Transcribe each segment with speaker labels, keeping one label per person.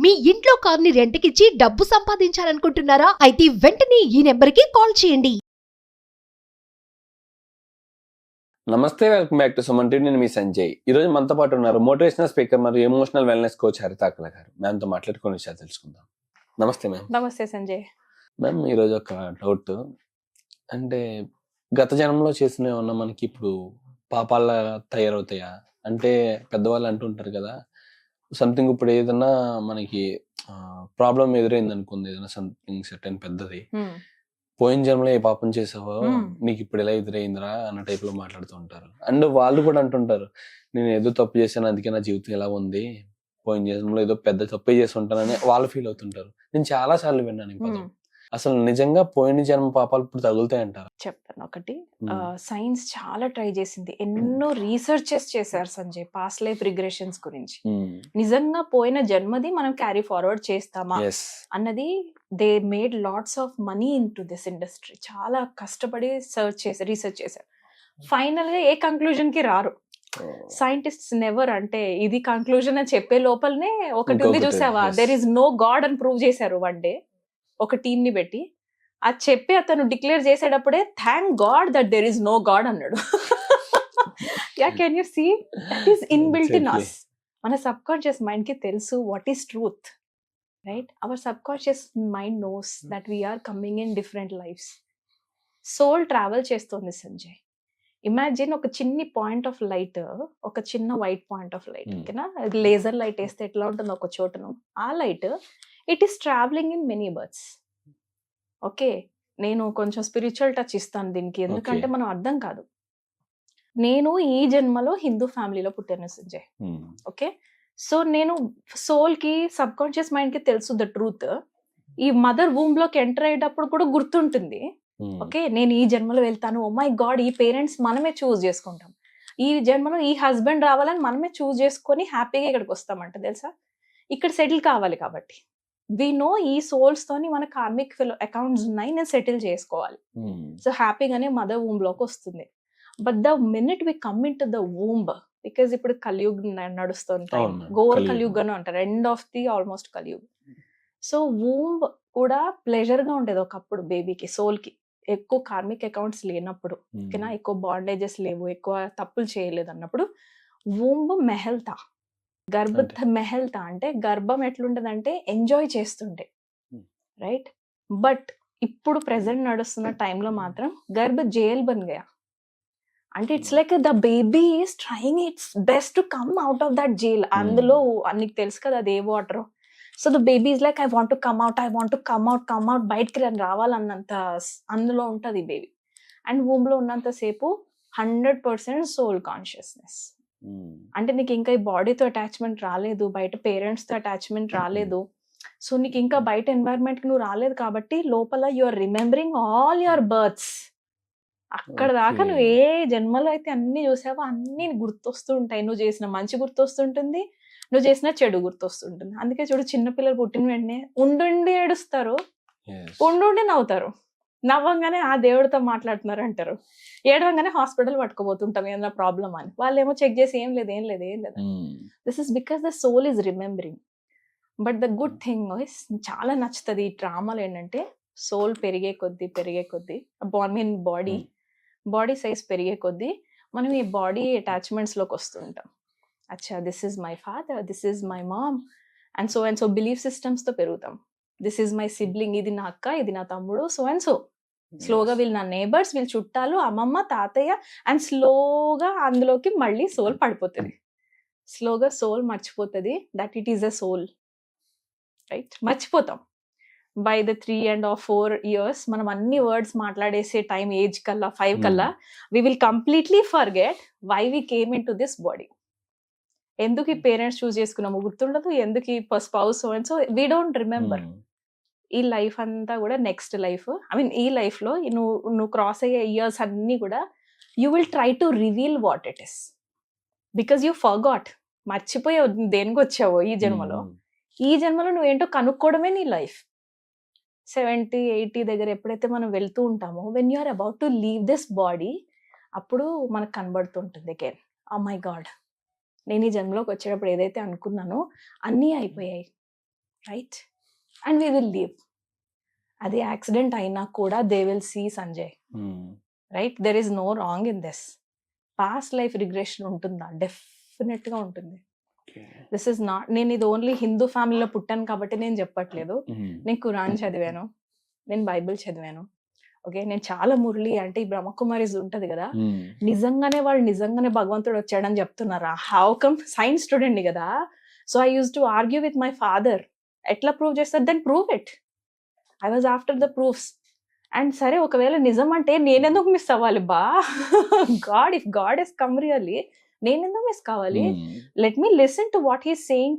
Speaker 1: మీ ఇంట్లో కార్ని రెంట్కిచ్చి డబ్బు సంపాదించాలనుకుంటున్నారా? అయితే వెంటనే ఈ నెంబర్కి కాల్ చేయండి.
Speaker 2: నమస్తే, welcome back to Suman TV. నేను మీ సంజయ్. ఈ రోజు మనతో పాటు ఉన్నారు మోటివేషనల్ స్పీకర్ మరియు ఎమోషనల్ వెల్నెస్ కోచ్ హరితాకల గారు. మ్యామ్తో మాట్లాడుకునే విషయాలు తెలుసుకుందాం. నమస్తే మ్యామ్.
Speaker 3: నమస్తే సంజయ్.
Speaker 2: మ్యామ్, ఈరోజు ఒక డౌట్. అంటే గత జన్మలో చేసిన ఏమన్నా మనకి ఇప్పుడు పాపాల తయారవుతాయా? అంటే పెద్దవాళ్ళు అంటుంటారు కదా, సంథింగ్ ఇప్పుడు ఏదైనా మనకి ప్రాబ్లం ఎదురైంది అనుకుంది, ఏదైనా సంథింగ్ సర్టెన్ పెద్దది, పోయిన జన్మలో ఏ పాపం చేసావో నీకు ఇప్పుడు ఎలా ఎదురైందిరా అన్న టైప్ లో మాట్లాడుతూ ఉంటారు. అండ్ వాళ్ళు కూడా అంటుంటారు, నేను ఏదో తప్పు చేశాను అందుకే నా జీవితం ఎలా ఉంది, పోయిన జన్మలో ఏదో పెద్ద తప్పే చేసి ఉంటానని వాళ్ళు ఫీల్ అవుతుంటారు. నేను చాలా సార్లు విన్నాను ఈ పదం. అసలు నిజంగా పోయిన జన్మ పాపాలు ఇప్పుడు తగులుతాయంటారు?
Speaker 3: చెప్తాను. ఒకటి, సైన్స్ చాలా ట్రై చేసింది, ఎన్నో రీసెర్చెస్ చేశారు సంజయ్ పాస్ట్ లైఫ్ రిగ్రెషన్స్ గురించి. నిజంగా పోయిన జన్మది మనం క్యారీ ఫార్వర్డ్ చేస్తామా అన్నది they made lots of money in to this industry. చాలా కష్టపడి రీసెర్చ్ చేశారు. ఫైనల్ గా ఏ కంక్లూజన్ కి రారు సైంటిస్ట్స్. నెవర్ అంటే ఇది కంక్లూజన్ అని చెప్పే లోపలనే ఒకటి ఉంది చూసావా, దెర్ ఈస్ నో గాడ్ అని ప్రూవ్ చేశారు వన్ డే ఒక టీమ్ ని పెట్టి. అది చెప్పి అతను డిక్లేర్ చేసేటప్పుడే thank God that there is no God అన్నాడు. Yeah, can you see that is inbuilt in us. మన సబ్ కాన్షియస్ మైండ్ కి తెలుసు what is truth, right? Our subconscious mind knows that we are coming in different lives. Soul travel చేస్తోంది Sanjay. Imagine ఒక చిన్ని point of light, ఒక చిన్న white point of light, ఓకేనా? Laser light వేస్తే ఎట్లా ఉంటుందో ఒక చోటను, ఆ light it is travelling in many birds. Okay, నేను కొంచెం స్పిరిచువల్ టచ్ ఇస్తాను దీనికి, ఎందుకంటే మనం అర్థం కాదు. నేను ఈ జన్మలో హిందూ ఫ్యామిలీలో పుట్టాను సంజయ్. ఓకే, సో నేను సోల్ కి సబ్ కాన్షియస్ మైండ్ కి తెలుసు ద ట్రూత్. ఈ మదర్ వూమ్ లోకి ఎంటర్ అయ్యేటప్పుడు కూడా గుర్తుంటుంది. ఓకే, నేను ఈ జన్మలో వెళ్తాను, ఓ మై గాడ్, ఈ పేరెంట్స్ మనమే చూస్ చేసుకుంటాం. ఈ జన్మలో ఈ హస్బెండ్ రావాలని మనమే చూస్ చేసుకొని హ్యాపీగా ఇక్కడికి వస్తామంట, తెలుసా? ఇక్కడ సెటిల్ కావాలి కాబట్టి వి నో ఈ సోల్స్ తోని మన కార్మిక్ అకౌంట్స్ ఉన్నాయి, నేను సెటిల్ చేసుకోవాలి. సో హ్యాపీగానే మదర్ వూమ్ లోకి వస్తుంది. But the minute we come into the womb, because ఇప్పుడు కలియుగ్ నడుస్తుంది, గోర్ కలియుగ్ అని అంటారు, end of the almost Kaliyug. So womb కూడా ప్లెజర్ గా ఉండేది ఒకప్పుడు బేబీకి, సోల్ కి. ఎక్కువ కార్మిక్ అకౌంట్స్ లేనప్పుడు, ఓకేనా, ఎక్కువ బాండేజెస్ లేవు, ఎక్కువ తప్పులు చేయలేదు అన్నప్పుడు వూంబ్ మెహల్తా, మెహల్తా అంటే గర్భం ఎట్లుంటదంటే ఎంజాయ్ చేస్తుండే, రైట్? బట్ ఇప్పుడు ప్రెసెంట్ నడుస్తున్న టైంలో మాత్రం గర్భ జైల్ బన్ గయా. అంటే it's like the baby is trying its best to come out of that jail. అందులో నీకు తెలుసు కదా అది ఏ water. So the baby is like I want to come out, I want to come out, బయటకి రావాలన్నంత అందులో ఉంటుంది బేబీ. అండ్ వూమ్ లో ఉన్నంత సేపు 100% సోల్ కాన్షియస్నెస్. అంటే నీకు ఇంకా ఈ బాడీతో అటాచ్మెంట్ రాలేదు, బయట పేరెంట్స్ తో అటాచ్మెంట్ రాలేదు, సో నీకు ఇంకా బయట ఎన్వైరన్మెంట్ కి నువ్వు రాలేదు కాబట్టి లోపల you are remembering all your births. అక్కడ దాకా నువ్వు ఏ జన్మలో అయితే అన్ని చూసావో అన్ని గుర్తొస్తూ ఉంటాయి. నువ్వు చేసిన మంచి గుర్తొస్తుంటుంది, నువ్వు చేసిన చెడు గుర్తొస్తుంటుంది. అందుకే చూడు, చిన్నపిల్లలు పుట్టిన వెంటనే ఉండుండి ఏడుస్తారు, ఉండుండి నవ్వుతారు. నవ్వంగానే ఆ దేవుడితో మాట్లాడుతున్నారు అంటారు, ఏడవంగానే హాస్పిటల్ పట్టుకోబోతుంటాం ఏదైనా ప్రాబ్లం అని. వాళ్ళు ఏమో చెక్ చేసి ఏం లేదు. This is because the soul is remembering. But the good thing is, చాలా నచ్చుతుంది ఈ డ్రామాలు ఏంటంటే, సోల్ పెరిగే కొద్దీ బాడీ సైజ్ పెరిగే కొద్దీ మనం ఈ బాడీ అటాచ్మెంట్స్ లోకి వస్తుంటాం. అచ్చా, this is my father, this is my mom and so belief systems తో పెరుగుతాం. దిస్ ఈజ్ మై సిబ్లింగ్, ఇది నా అక్క, ఇది నా తమ్ముడు, సో స్లోగా వీళ్ళు నా నేబర్స్, వీళ్ళు చుట్టాలు, అమ్మమ్మ, తాతయ్య, అండ్ స్లోగా అందులోకి మళ్ళీ సోల్ పడిపోతుంది. స్లోగా సోల్ మర్చిపోతుంది that it is a soul, right? మర్చిపోతాం. బై ద 3 and 4 years మనం అన్ని వర్డ్స్ మాట్లాడేసే టైం ఏజ్ కల్లా 5 కల్లా we will completely forget why we came into this body. ఎందుకు ఈ పేరెంట్స్ చూస్ చేసుకున్నాము గుర్తుండదు, ఎందుకు ఈ spouse so we don't remember. ఈ లైఫ్ అంతా కూడా నెక్స్ట్ లైఫ్, ఐ మీన్ ఈ లైఫ్ లో నువ్వు క్రాస్ అయ్యే ఇయర్స్ అన్ని కూడా you will try to reveal what it is, because you forgot. మర్చిపోయావు దేనికి వచ్చావో ఈ జన్మలో. ఈ జన్మలో నువ్వేంటో కనుక్కోవడమే నీ లైఫ్. 70-80 దగ్గర ఎప్పుడైతే మనం వెళ్తూ ఉంటామో, when you are about to leave this body, అప్పుడు మనకు కనబడుతుంటుంది అగైన్, ఓ మై గాడ్, నేను ఈ జన్మలోకి వచ్చేటప్పుడు ఏదైతే అనుకున్నానో అన్నీ అయిపోయాయి. Right, and we will leave. అది యాక్సిడెంట్ అయినా కూడా they will see Sanjay, right? There is no wrong in this. Past life regression ఉంటుందా? డెఫినెట్ గా ఉంటుంది. దిస్ ఇస్ నాట్, నేను ఇది ఓన్లీ హిందూ ఫ్యామిలీలో పుట్టాను కాబట్టి నేను చెప్పట్లేదు. నేను ఖురాన్ చదివాను, నేను బైబిల్ చదివాను, ఓకే? నేను చాలా మురళి అంటే ఈ బ్రహ్మకుమారిస్ ఉంటది కదా, నిజంగానే వాళ్ళు నిజంగానే భగవంతుడు వచ్చాడని చెప్తున్నారా? How come? సైన్స్ స్టూడెంట్ కదా. So I use to argue with my father. ఎట్లా ప్రూవ్ చేస్తారు? Then prove it. I was after the proofs. And సరే, ఒకవేళ నిజం అంటే నేనెందుకు మిస్ అవ్వాలి బా? God, if God is come really, నేనెందుకు మిస్ కావాలి? Let me listen to what he's saying.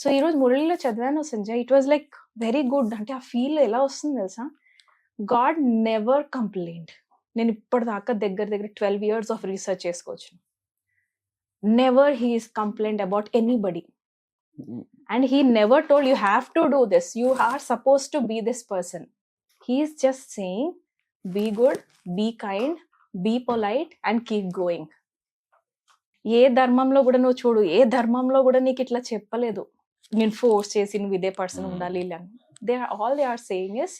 Speaker 3: So ఈరోజు మురళిలో చదివాను Sanjay, it was like very good. అంటే ఆ ఫీల్ ఎలా వస్తుంది తెలుసా? God never complaint. నేను ఇప్పటిదాకా దగ్గర 12 years ఆఫ్ రీసెర్చ్ చేసుకోవచ్చు. Never he is complaint about anybody. And he never told you have to do this, you are supposed to be this person. He is just saying be good, be kind, be polite and keep going. ఏ ధర్మంలో కూడా నువ్వు చూడు, ఏ ధర్మంలో కూడా నీకు ఇట్లా చెప్పలేదు, నేను ఫోర్స్ చేసి నువ్వు ఇదే పర్సన్ ఉండాలి ఇలా. They are saying is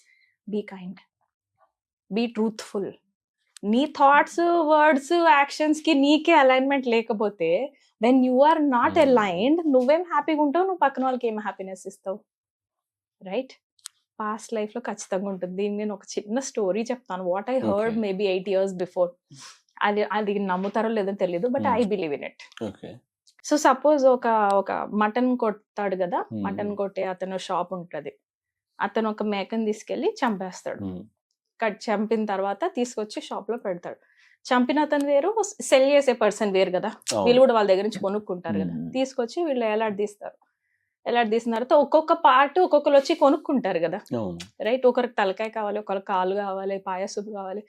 Speaker 3: be kind, be truthful. నీ థాట్స్, వర్డ్స్, యాక్షన్స్ కి నీకే అలైన్మెంట్ లేకపోతే, when you are not aligned, నువ్వేం హ్యాపీగా ఉంటావు, నువ్వు పక్కన వాళ్ళకి ఏం హ్యాపీనెస్ ఇస్తావు? రైట్? పాస్ట్ లైఫ్ లో ఖచ్చితంగా ఉంటుంది. నేను ఒక చిన్న స్టోరీ చెప్తాను, what I heard maybe 8 years before. అది నమ్ముతారో లేదో తెలియదు, but I believe in it. So suppose ఒక మటన్ కొడతాడు కదా, మటన్ కొట్టే అతను షాప్ ఉంటది, అతను ఒక మేకని తీసుకెళ్లి చంపేస్తాడు. చంపిన తర్వాత తీసుకొచ్చి షాప్ లో పెడతాడు. చంపిన అతను వేరు, సెల్ చేసే పర్సన్ వేరు కదా, వీళ్ళు కూడా వాళ్ళ దగ్గర నుంచి కొనుక్కుంటారు కదా. తీసుకొచ్చి వీళ్ళు ఎలాడదీస్తారు. ఎలాడదీసిన తర్వాత ఒక్కొక్క పార్ట్ ఒక్కొక్కరు వచ్చి కొనుక్కుంటారు కదా, రైట్? ఒకరికి తలకాయ కావాలి, ఒకరికి కాలు కావాలి, పాయసూపు కావాలి.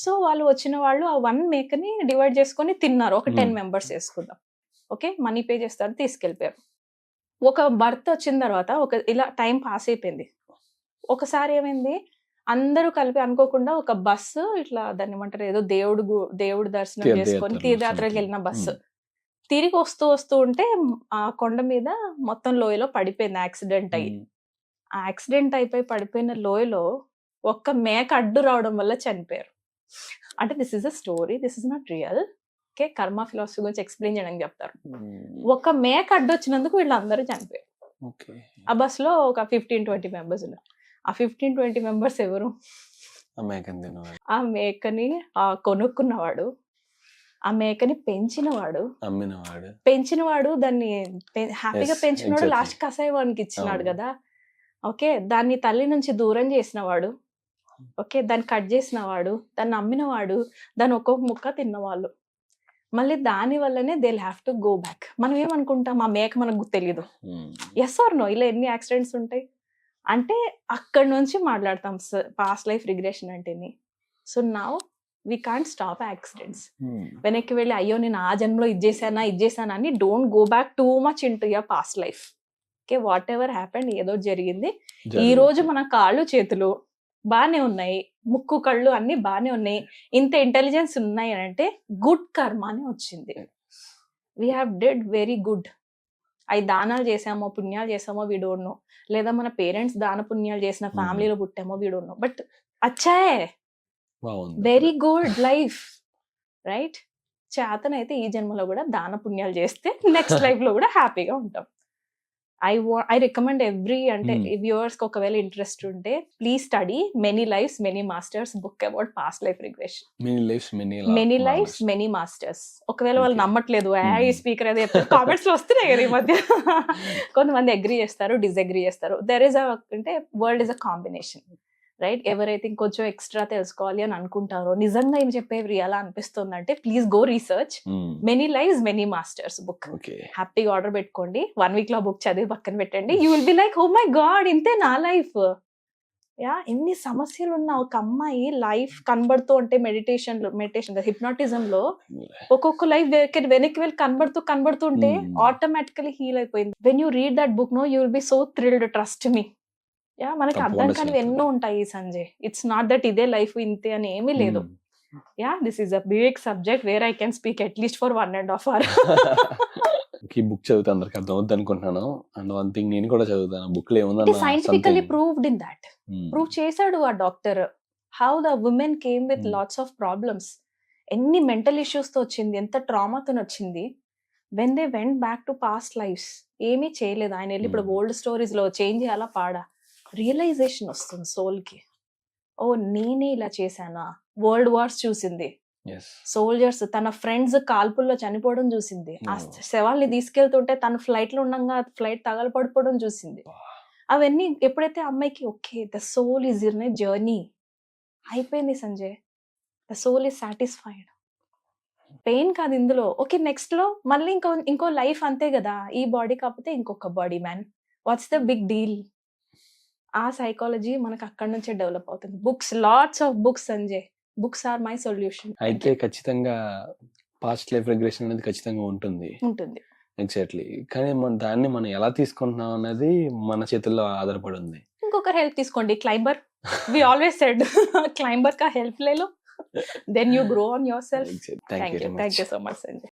Speaker 3: సో వాళ్ళు వచ్చిన వాళ్ళు ఆ 1 మేకని డివైడ్ చేసుకొని తిన్నారు. ఒక 10 members వేసుకుందాం, ఓకే? మనీ పే చేస్తారు, తీసుకెళ్ళిపోయారు. ఒక భర్త వచ్చిన తర్వాత ఇలా టైం పాస్ అయిపోయింది. ఒకసారి ఏమైంది, అందరూ కలిపి అనుకోకుండా ఒక బస్సు ఇట్లా, దాన్ని ఏమంటారు, ఏదో దేవుడు దర్శనం చేసుకొని తీర్థయాత్రకి వెళ్ళిన బస్సు తిరిగి వస్తూ ఉంటే ఆ కొండ మీద మొత్తం లోయలో పడిపోయింది, యాక్సిడెంట్ అయ్యి. ఆ యాక్సిడెంట్ అయిపోయి పడిపోయిన లోయలో ఒక్క మేక అడ్డు రావడం వల్ల చనిపోయారు. అంటే this is a story, this is not real, okay? కర్మ ఫిలాసఫీ గురించి ఎక్స్ప్లెయిన్ చేయడానికి చెప్తారు. ఒక మేక అడ్డు వచ్చినందుకు వీళ్ళందరూ చనిపోయారు. ఆ బస్ లో ఒక 15-20 members ఉన్నారు. ఆ 15-20 members ఎవరు? ఆ మేకని కొనుక్కున్నవాడు, ఆ మేకని పెంచినవాడు, దాన్ని హ్యాపీగా పెంచినవాడు, లాస్ట్ కసాయవానికి ఇచ్చినాడు కదా, ఓకే? దాన్ని తల్లి నుంచి దూరం చేసినవాడు, ఓకే? దాన్ని కట్ చేసినవాడు, దాన్ని అమ్మినవాడు, దాన్ని ఒక్కొక్క ముక్క తిన్నవాళ్ళు. మళ్ళీ దాని వల్లనే they have to go back. మనం ఏమనుకుంటాం, ఆ మేక మనకు తెలియదు. Yes or no? ఇలా ఎన్ని యాక్సిడెంట్స్ ఉంటాయి అంటే అక్కడ నుంచి మాట్లాడతాం పాస్ట్ లైఫ్ రిగ్రెషన్ అంటేని. So now we can't stop accidents. వెనక్కి వెళ్ళి అయ్యో నేను ఆ జన్మలో ఇది చేశానా అని don't go back too much into your past life. Okay, whatever happened, ఏదో జరిగింది. ఈ రోజు మన కాళ్ళు చేతులు బానే ఉన్నాయి, ముక్కు కళ్ళు అన్ని బానే ఉన్నాయి, ఇంత ఇంటెలిజెన్స్ ఉన్నాయి అని అంటే గుడ్ కర్మానే వచ్చింది. We have did very good. అవి దానాలు చేసామో పుణ్యాలు చేసామో వీ డోంట్ నో, లేదా మన పేరెంట్స్ దాన పుణ్యాలు చేసిన ఫ్యామిలీలో పుట్టామో వీ డోంట్ నో, బట్ అచ్చాయే వెరీ గుడ్ లైఫ్, రైట్? చేతనైతే ఈ జన్మలో కూడా దాన పుణ్యాలు చేస్తే నెక్స్ట్ లైఫ్ లో కూడా హ్యాపీగా ఉంటాం. ఐ రికమెండ్ ఎవ్రీ అంటే వ్యూవర్స్ కి ఒకవేళ ఇంట్రెస్ట్ ఉంటే please study many lifes many masters book about past life regression. Many lifes many masters. ఒకవేళ వాళ్ళు నమ్మట్లేదు, ఈ స్పీకర్ అదే కామెంట్స్ లో వస్తున్నాయి కదా ఈ మధ్య, కొంతమంది అగ్రీ చేస్తారు, డిస్అగ్రీ చేస్తారు. దెర్ ఇస్ అంటే world is a combination, right? ఎవరైతే ఇంకొంచెం ఎక్స్ట్రా తెలుసుకోవాలి అని అనుకుంటారో, నిజంగా ఏం చెప్పేవి ఎలా అనిపిస్తుంది అంటే please go research many lifes many masters book. హ్యాపీగా ఆర్డర్ పెట్టుకోండి, 1 week లో బుక్ చదివి పక్కన పెట్టండి. You will be like oh my God, ఇంతే నా లైఫ్. యా, ఎన్ని సమస్యలు ఉన్న ఒక అమ్మాయి లైఫ్ కనబడుతూ అంటే మెడిటేషన్ హిప్నాటిజం లో ఒక్కొక్క లైఫ్ వెనక్కి వెళ్ళి కనబడుతూ ఉంటే ఆటోమేటికలీ హీల్ అయిపోయింది. When you read that book know you will be so thrilled, trust me. Yeah, మనకి అర్థం కానివి ఎన్నో ఉంటాయి సంజయ్. ఇట్స్ నాట్ దట్ ఇదే లైఫ్ ఇంతే అని ఏమీ లేదు. Yeah, this is a big subject where I can speak at least for 1.5 hours.
Speaker 2: ఈ బుక్ చదివితే అందరికి అర్థం అవుద్ది అనుకుంటున్నాను. అండ్ వన్ థింగ్ నేను కూడా చదువుతాను. బుక్ లో
Speaker 3: ఇట్
Speaker 2: ఏముందన్న
Speaker 3: is scientifically
Speaker 2: something.
Speaker 3: Proved in that. Prove చేశాడు ఆ doctor. How the women came with
Speaker 2: Hmm.
Speaker 3: Lots of problems. ఎన్ని మెంటల్ ఇష్యూస్ తో వచ్చింది, ఎంత ట్రామాతో వచ్చింది. When they went back to past lives ఏమీ చేయలేదు. ఆయన వెళ్ళి ఇప్పుడు
Speaker 2: Hmm.
Speaker 3: ఓల్డ్ స్టోరీస్ లో చేంజ్ చేయాలా పాడా, రియలైజేషన్ వస్తుంది సోల్ కి. ఓ నేనే ఇలా చేశానా. వరల్డ్ వార్స్ చూసింది,
Speaker 2: Yes.
Speaker 3: సోల్జర్స్ తన ఫ్రెండ్స్ కాల్పుల్లో చనిపోవడం చూసింది, ఆ
Speaker 2: Oh.
Speaker 3: శవాల్ని తీసుకెళ్తుంటే తన ఫ్లైట్ లో ఉండగా ఫ్లైట్ తగలపడిపోవడం చూసింది. అవన్నీ ఎప్పుడైతే అమ్మాయికి okay the soul is in a journey అయిపోయింది Sanjay, the soul is satisfied. Pain కాదు ఇందులో. ఓకే నెక్స్ట్ లో మళ్ళీ ఇంకో లైఫ్ అంతే కదా, ఈ బాడీ కాకపోతే ఇంకొక body man, what's the big deal. ఆ సైకాలజీ మనకు అక్కడి నుంచే డెవలప్ అవుతుంది. Books, lots of books Sanjay, books are my solution.
Speaker 2: అయితే ఖచ్చితంగా పాస్ట్ లైఫ్ రిగ్రెషన్ అనేది ఖచ్చితంగా ఉంటుంది.
Speaker 3: ఉంటుంది.
Speaker 2: ఎగ్జాక్ట్లీ. కానీ దాన్ని మనం ఎలా తీసుకుంటున్నాం అనేది మన చేతుల్లో ఆధారపడి ఉంది.
Speaker 3: ఇంకొకరు హెల్ప్ తీసుకోండి, climber. We always said climber కా హెల్ప్ లే లో, then you grow on yourself.
Speaker 2: Thank you very much.
Speaker 3: Thank you so much, Sanjay.